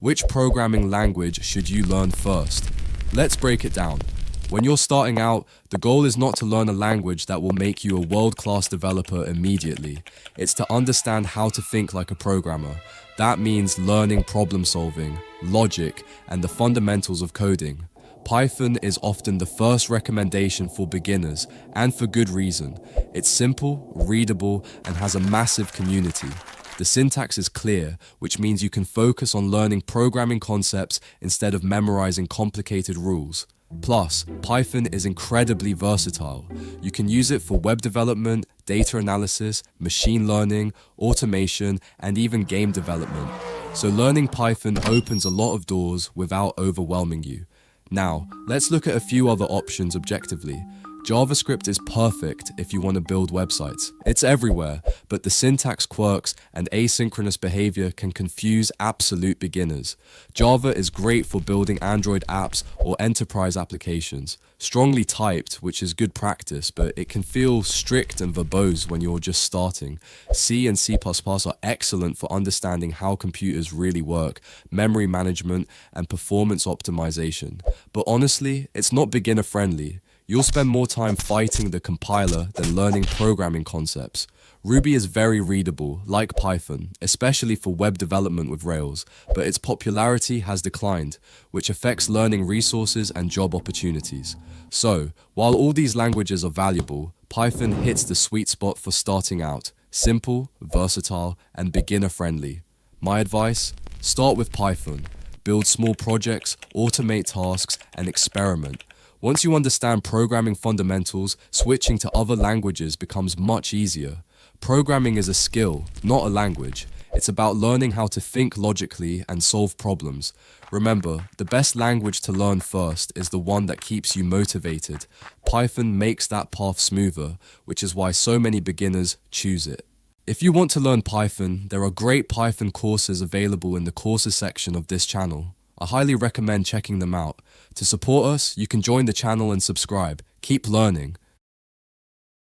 Which programming language should you learn first? Let's break it down. When you're starting out, the goal is not to learn a language that will make you a world-class developer immediately. It's to understand how to think like a programmer. That means learning problem solving, logic, and the fundamentals of coding. Python is often the first recommendation for beginners, and for good reason. It's simple, readable, and has a massive community. The syntax is clear, which means you can focus on learning programming concepts instead of memorizing complicated rules. Plus, Python is incredibly versatile. You can use it for web development, data analysis, machine learning, automation, and even game development. So learning Python opens a lot of doors without overwhelming you. Now, let's look at a few other options objectively. JavaScript is perfect if you want to build websites. It's everywhere, but the syntax quirks and asynchronous behavior can confuse absolute beginners. Java is great for building Android apps or enterprise applications. Strongly typed, which is good practice, but it can feel strict and verbose when you're just starting. C and C++ are excellent for understanding how computers really work, memory management, and performance optimization. But honestly, it's not beginner friendly. You'll spend more time fighting the compiler than learning programming concepts. Ruby is very readable, like Python, especially for web development with Rails, but its popularity has declined, which affects learning resources and job opportunities. So, while all these languages are valuable, Python hits the sweet spot for starting out: simple, versatile, and beginner-friendly. My advice? Start with Python. Build small projects, automate tasks, and experiment. Once you understand programming fundamentals, switching to other languages becomes much easier. Programming is a skill, not a language. It's about learning how to think logically and solve problems. Remember, the best language to learn first is the one that keeps you motivated. Python makes that path smoother, which is why so many beginners choose it. If you want to learn Python, there are great Python courses available in the courses section of this channel. I highly recommend checking them out. To support us, you can join the channel and subscribe. Keep learning.